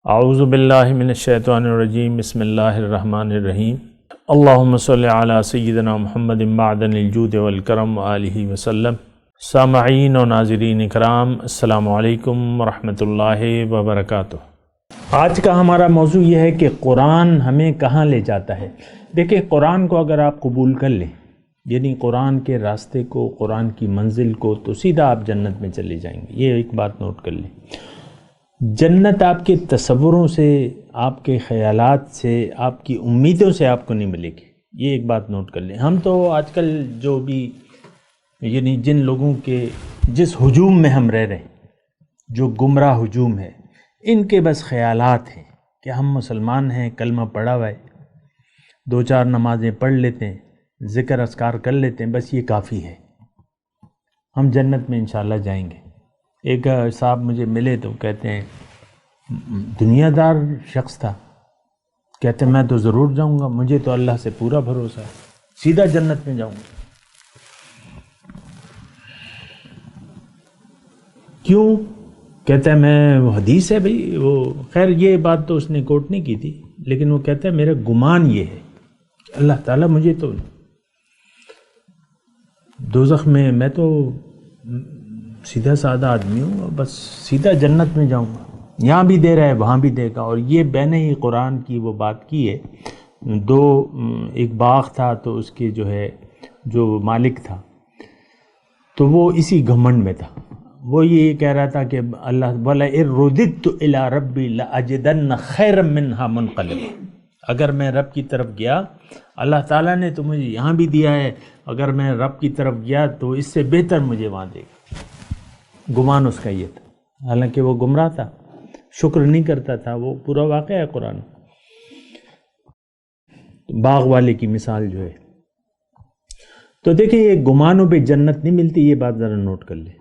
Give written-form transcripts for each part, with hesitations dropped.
اعوذ باللہ من الشیطان الرجیم بسم اللہ الرحمن الرحیم اللہم صلی علی سیدنا محمد معدن الجود والکرم وآلہ وسلم۔ سامعین و ناظرین اکرام، السلام علیکم ورحمۃ اللہ وبرکاتہ۔ آج کا ہمارا موضوع یہ ہے کہ قرآن ہمیں کہاں لے جاتا ہے۔ دیکھیں، قرآن کو اگر آپ قبول کر لیں، یعنی قرآن کے راستے کو، قرآن کی منزل کو، تو سیدھا آپ جنت میں چلے جائیں گے۔ یہ ایک بات نوٹ کر لیں، جنت آپ کے تصوروں سے، آپ کے خیالات سے، آپ کی امیدوں سے آپ کو نہیں ملے گی۔ یہ ایک بات نوٹ کر لیں۔ ہم تو آج کل جو بھی یعنی جن لوگوں کے جس ہجوم میں ہم رہ رہے ہیں، جو گمراہ ہجوم ہے، ان کے بس خیالات ہیں کہ ہم مسلمان ہیں، کلمہ پڑھا ہوا ہے، 2-4 نمازیں پڑھ لیتے ہیں، ذکر اذکار کر لیتے ہیں، بس یہ کافی ہے، ہم جنت میں انشاءاللہ جائیں گے۔ ایک صاحب مجھے ملے تو کہتے ہیں، دنیا دار شخص تھا، کہتے ہیں میں تو ضرور جاؤں گا، مجھے تو اللہ سے پورا بھروسہ ہے، سیدھا جنت میں جاؤں گا۔ کیوں؟ کہتا ہے میں، وہ حدیث ہے بھئی، وہ خیر یہ بات تو اس نے کوٹ نہیں کی تھی، لیکن وہ کہتا ہے میرا گمان یہ ہے کہ اللہ تعالیٰ مجھے تو دوزخ میں تو سیدھا سادہ آدمی ہوں، بس سیدھا جنت میں جاؤں گا، یہاں بھی دے رہا ہے وہاں بھی دے گا۔ اور یہ میں نے ہی قرآن کی وہ بات کی ہے، ایک باغ تھا تو اس کے جو مالک تھا تو وہ اسی گھمنڈ میں تھا، وہ یہ کہہ رہا تھا کہ اللہ بولا ارددت الی ربی لاجدن خیرا منہا منقلبا، اگر میں رب کی طرف گیا، اللہ تعالیٰ نے تو مجھے یہاں بھی دیا ہے، اگر میں رب کی طرف گیا تو اس سے بہتر مجھے وہاں دے گا۔ گمان اس کا یہ تھا، حالانکہ وہ گمراہ تھا، شکر نہیں کرتا تھا، وہ پورا واقعہ ہے قرآن۔ باغ والے کی مثال جو ہے، تو دیکھیں یہ گمانوں پہ جنت نہیں ملتی، یہ بات ذرا نوٹ کر لیں۔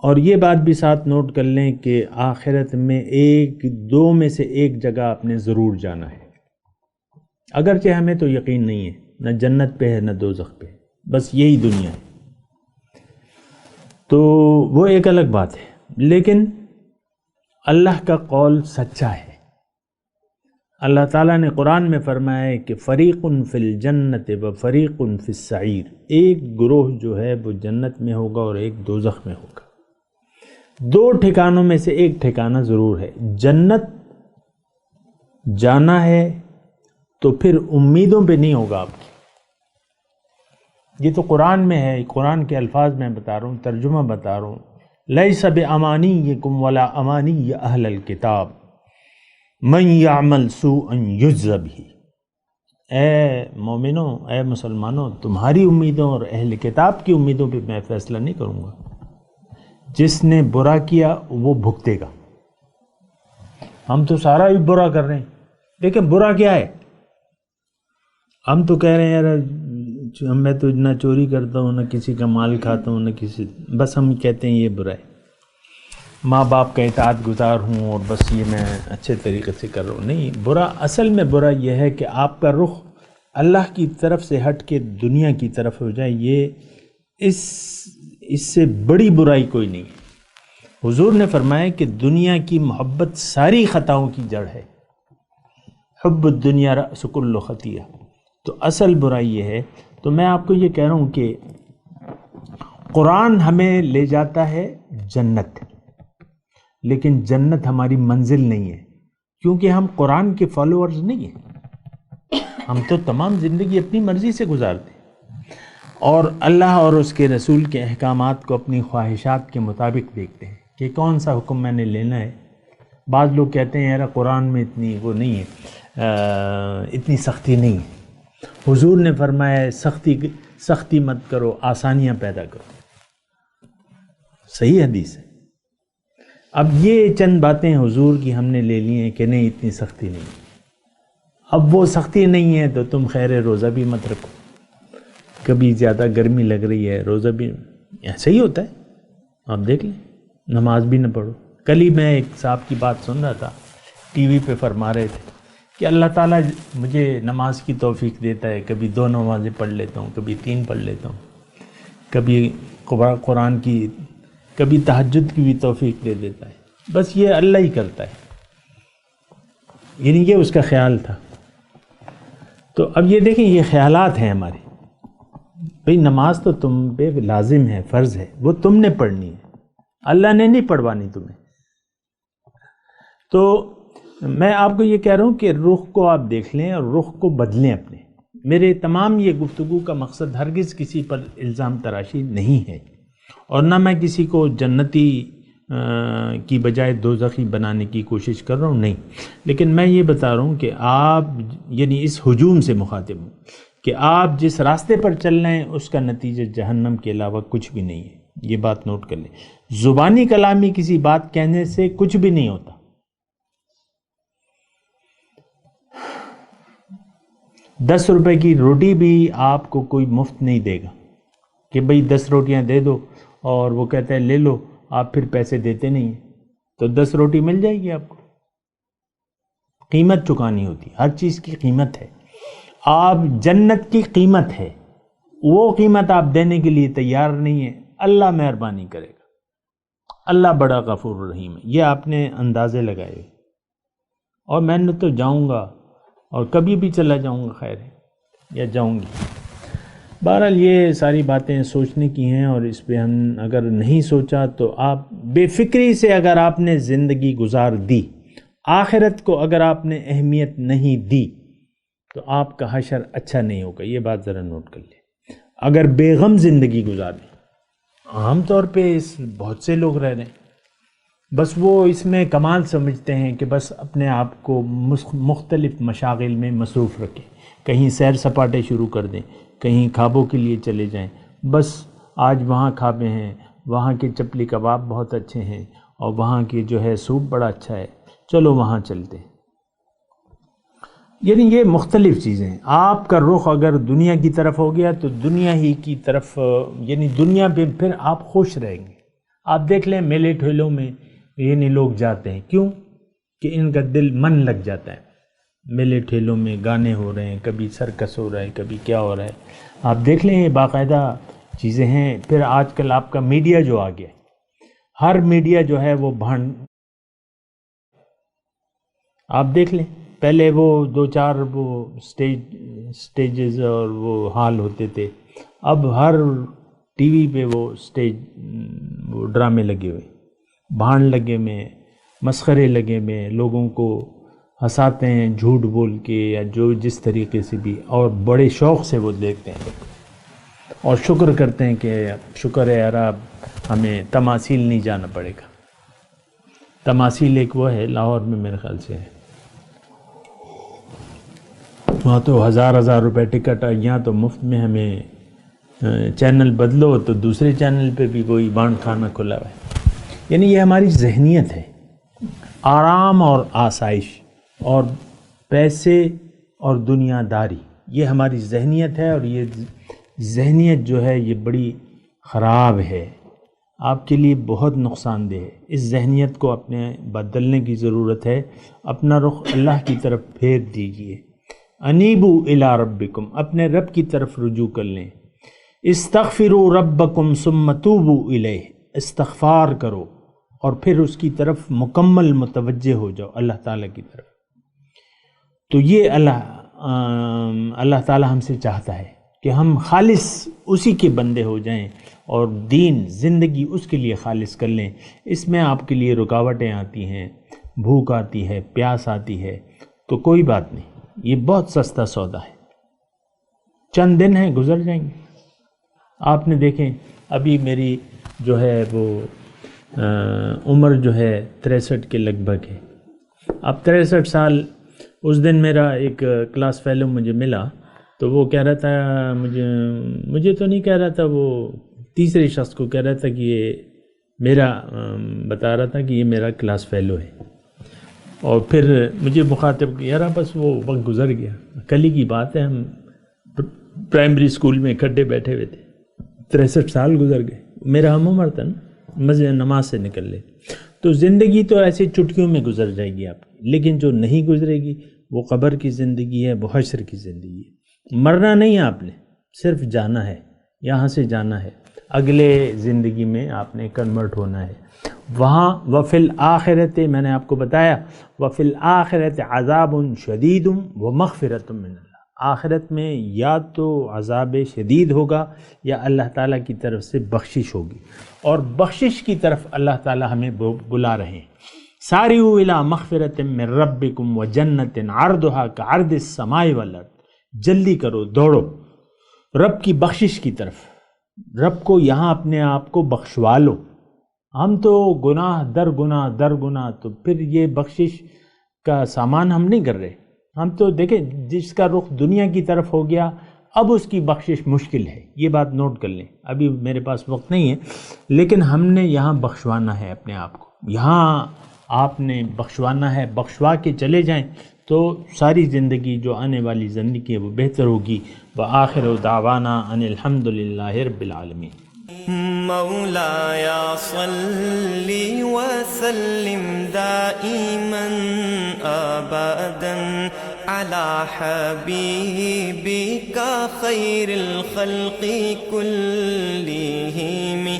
اور یہ بات بھی ساتھ نوٹ کر لیں کہ آخرت میں 1-2 میں سے ایک جگہ آپ نے ضرور جانا ہے، اگرچہ ہمیں تو یقین نہیں ہے، نہ جنت پہ ہے نہ دوزخ پہ، بس یہی دنیا ہے، تو وہ ایک الگ بات ہے۔ لیکن اللہ کا قول سچا ہے۔ اللہ تعالیٰ نے قرآن میں فرمایا ہے کہ فریق فی الجنت و فریق فی السعیر، ایک گروہ جو ہے وہ جنت میں ہوگا اور ایک دوزخ میں ہوگا۔ 2 ٹھکانوں میں سے ایک ٹھکانہ ضرور ہے۔ جنت جانا ہے تو پھر امیدوں پہ نہیں ہوگا آپ کی، یہ تو قرآن میں ہے، قرآن کے الفاظ میں بتا رہا ہوں، ترجمہ بتا رہا ہوں، لیس بامانیکم ولا امانی اہل الکتاب من یعمل سوءا یجز بہ۔ اے مومنوں، اے مسلمانوں، تمہاری امیدوں اور اہل کتاب کی امیدوں پہ میں فیصلہ نہیں کروں گا، جس نے برا کیا وہ بھگتے گا۔ ہم تو سارا ہی برا کر رہے ہیں، دیکھیں برا کیا ہے، ہم تو کہہ رہے ہیں یار میں تو نہ چوری کرتا ہوں، نہ کسی کا مال کھاتا ہوں، نہ کسی، بس ہم کہتے ہیں یہ برا ہے، ماں باپ کا اطاعت گزار ہوں اور بس یہ میں اچھے طریقے سے کر رہا ہوں۔ نہیں، برا، اصل میں برا یہ ہے کہ آپ کا رخ اللہ کی طرف سے ہٹ کے دنیا کی طرف ہو جائے، یہ اس سے بڑی برائی کوئی نہیں ہے۔ حضور نے فرمایا کہ دنیا کی محبت ساری خطاؤں کی جڑ ہے، حب الدنیا رأس کل خطیہ، تو اصل برائی یہ ہے۔ تو میں آپ کو یہ کہہ رہا ہوں کہ قرآن ہمیں لے جاتا ہے جنت، لیکن جنت ہماری منزل نہیں ہے، کیونکہ ہم قرآن کے فالوورز نہیں ہیں، ہم تو تمام زندگی اپنی مرضی سے گزارتے ہیں اور اللہ اور اس کے رسول کے احکامات کو اپنی خواہشات کے مطابق دیکھتے ہیں کہ کون سا حکم میں نے لینا ہے۔ بعض لوگ کہتے ہیں یار قرآن میں اتنی وہ نہیں ہے، اتنی سختی نہیں ہے۔ حضور نے فرمایا ہے سختی مت کرو، آسانیاں پیدا کرو، صحیح حدیث ہے۔ اب یہ چند باتیں حضور کی ہم نے لے لی ہیں کہ نہیں اتنی سختی نہیں، اب وہ سختی نہیں ہے تو تم خیر روزہ بھی مت رکھو، کبھی زیادہ گرمی لگ رہی ہے روزہ بھی، ایسا ہی ہوتا ہے، آپ دیکھ لیں، نماز بھی نہ پڑھو۔ کل ہی میں ایک صاحب کی بات سن رہا تھا، ٹی وی پہ فرما رہے تھے کہ اللہ تعالیٰ مجھے نماز کی توفیق دیتا ہے، کبھی 2 نمازیں پڑھ لیتا ہوں، کبھی 3 پڑھ لیتا ہوں، کبھی قرآن کی، کبھی تہجد کی بھی توفیق دے دیتا ہے، بس یہ اللہ ہی کرتا ہے۔ یعنی یہ اس کا خیال تھا۔ تو اب یہ دیکھیں یہ خیالات ہیں ہمارے، بھئی نماز تو تم پہ لازم ہے، فرض ہے، وہ تم نے پڑھنی ہے، اللہ نے نہیں پڑھوانی تمہیں۔ تو میں آپ کو یہ کہہ رہا ہوں کہ رخ کو آپ دیکھ لیں اور رخ کو بدلیں اپنے۔ میرے تمام یہ گفتگو کا مقصد ہرگز کسی پر الزام تراشی نہیں ہے، اور نہ میں کسی کو جنتی کی بجائے دوزخی بنانے کی کوشش کر رہا ہوں، نہیں، لیکن میں یہ بتا رہا ہوں کہ آپ یعنی اس ہجوم سے مخاطب ہوں کہ آپ جس راستے پر چل رہے ہیں اس کا نتیجہ جہنم کے علاوہ کچھ بھی نہیں ہے، یہ بات نوٹ کر لیں۔ زبانی کلامی کسی بات کہنے سے کچھ بھی نہیں ہوتا۔ 10 روپے کی روٹی بھی آپ کو کوئی مفت نہیں دے گا کہ بھئی 10 روٹیاں دے دو، اور وہ کہتا ہے لے لو، آپ پھر پیسے دیتے نہیں ہیں، تو 10 روٹی مل جائے گی آپ کو۔ قیمت چکانی ہوتی، ہر چیز کی قیمت ہے۔ آپ جنت کی قیمت ہے، وہ قیمت آپ دینے کے لیے تیار نہیں ہے، اللہ مہربانی کرے گا، اللہ بڑا غفور رحیم ہے، یہ آپ نے اندازے لگائے۔ اور میں نے تو جاؤں گا اور کبھی بھی چلا جاؤں گا، خیر ہے، یا جاؤں گی۔ بہرحال یہ ساری باتیں سوچنے کی ہیں، اور اس پہ ہم اگر نہیں سوچا تو آپ بے فکری سے اگر آپ نے زندگی گزار دی، آخرت کو اگر آپ نے اہمیت نہیں دی، تو آپ کا حشر اچھا نہیں ہوگا، یہ بات ذرا نوٹ کر لیں۔ اگر بے غم زندگی گزاریں، عام طور پہ بہت سے لوگ رہ رہے ہیں، بس وہ اس میں کمال سمجھتے ہیں کہ بس اپنے آپ کو مختلف مشاغل میں مصروف رکھیں، کہیں سیر سپاٹے شروع کر دیں، کہیں خوابوں کے لیے چلے جائیں، بس آج وہاں خوابیں ہیں، وہاں کے چپلی کباب بہت اچھے ہیں، اور وہاں کی جو ہے سوپ بڑا اچھا ہے، چلو وہاں چلتے ہیں۔ یعنی یہ مختلف چیزیں ہیں۔ آپ کا رخ اگر دنیا کی طرف ہو گیا تو دنیا ہی کی طرف، یعنی دنیا پہ پھر آپ خوش رہیں گے۔ آپ دیکھ لیں میلے ٹھیلوں میں یعنی لوگ جاتے ہیں، کیوں؟ کہ ان کا دل من لگ جاتا ہے۔ میلے ٹھیلوں میں گانے ہو رہے ہیں، کبھی سرکس ہو رہا ہے، کبھی کیا ہو رہا ہے، آپ دیکھ لیں یہ باقاعدہ چیزیں ہیں۔ پھر آج کل آپ کا میڈیا جو آ گیا، ہر میڈیا جو ہے وہ آپ دیکھ لیں، پہلے وہ 2-4 وہ سٹیجز اور وہ ہال ہوتے تھے، اب ہر ٹی وی پہ وہ سٹیج وہ ڈرامے لگے ہوئے، بھانڈ لگے میں، مسخرے لگے میں، لوگوں کو ہنساتے ہیں جھوٹ بول کے یا جو جس طریقے سے بھی، اور بڑے شوق سے وہ دیکھتے ہیں اور شکر کرتے ہیں کہ شکر ہے یار اب ہمیں تماثیل نہیں جانا پڑے گا۔ تماثیل ایک وہ ہے لاہور میں میرے خیال سے ہے، وہاں تو 1000 روپے ٹکٹ، یہاں تو مفت میں ہمیں چینل بدلو تو دوسرے چینل پہ بھی کوئی بانڈ کھانا کھلا ہوا ہے۔ یعنی یہ ہماری ذہنیت ہے، آرام اور آسائش اور پیسے اور دنیا داری، یہ ہماری ذہنیت ہے، اور یہ ذہنیت جو ہے یہ بڑی خراب ہے، آپ کے لیے بہت نقصان دہ ہے۔ اس ذہنیت کو اپنے بدلنے کی ضرورت ہے، اپنا رخ اللہ کی طرف پھیر دیجئے۔ انیبو الی ربکم، اپنے رب کی طرف رجوع کر لیں۔ استغفروا ربکم ثم توبوا الیہ، استغفار کرو اور پھر اس کی طرف مکمل متوجہ ہو جاؤ، اللہ تعالیٰ کی طرف۔ تو یہ اللہ تعالیٰ ہم سے چاہتا ہے کہ ہم خالص اسی کے بندے ہو جائیں، اور دین زندگی اس کے لیے خالص کر لیں۔ اس میں آپ کے لیے رکاوٹیں آتی ہیں، بھوک آتی ہے، پیاس آتی ہے، تو کوئی بات نہیں، یہ بہت سستا سودا ہے، چند دن ہیں گزر جائیں گے۔ آپ نے دیکھیں ابھی میری جو ہے وہ عمر جو ہے 63 کے لگ بھگ ہے، اب 63 سال۔ اس دن میرا ایک کلاس فیلو مجھے ملا، تو وہ کہہ رہا تھا مجھے تو نہیں کہہ رہا تھا، وہ تیسرے شخص کو کہہ رہا تھا کہ یہ میرا بتا رہا تھا کہ یہ میرا کلاس فیلو ہے، اور پھر مجھے مخاطب کیا رہا، بس وہ وقت گزر گیا، کل ہی کی بات ہے، ہم پرائمری اسکول میں اکٹھے بیٹھے ہوئے تھے، 63 سال گزر گئے، میرا ہم عمر تھا نا، مسجد نماز سے نکل لے۔ تو زندگی تو ایسے چٹکیوں میں گزر جائے گی آپ کی، لیکن جو نہیں گزرے گی وہ قبر کی زندگی ہے، وہ حشر کی زندگی ہے۔ مرنا نہیں ہے آپ نے، صرف جانا ہے، یہاں سے جانا ہے، اگلے زندگی میں آپ نے کنورٹ ہونا ہے. وہاں وفی الآخرت میں نے آپ کو بتایا وفی الآخرت عذاب شدید ومغفرۃ من اللہ. آخرت میں یا تو عذاب شدید ہوگا یا اللہ تعالیٰ کی طرف سے بخشش ہوگی، اور بخشش کی طرف اللہ تعالیٰ ہمیں بلا رہے ہیں. سارعوا الی مغفرۃ من ربکم وجنۃ عرضھا کعرض السماء والارض. جلدی کرو، دوڑو رب کی بخشش کی طرف. رب کو یہاں اپنے آپ کو بخشوا لو. ہم تو گناہ در گناہ، تو پھر یہ بخشش کا سامان ہم نہیں کر رہے. ہم تو دیکھیں جس کا رخ دنیا کی طرف ہو گیا اب اس کی بخشش مشکل ہے. یہ بات نوٹ کر لیں. ابھی میرے پاس وقت نہیں ہے، لیکن ہم نے یہاں بخشوانا ہے اپنے آپ کو. یہاں آپ نے بخشوانا ہے. بخشوا کے چلے جائیں تو ساری زندگی جو آنے والی زندگی ہے وہ بہتر ہوگی. وآخر دعوانا ان الحمد للہ رب العالمین. مولاي صل وسلم دائما أبدا على حبيبك خير الخلق كلهم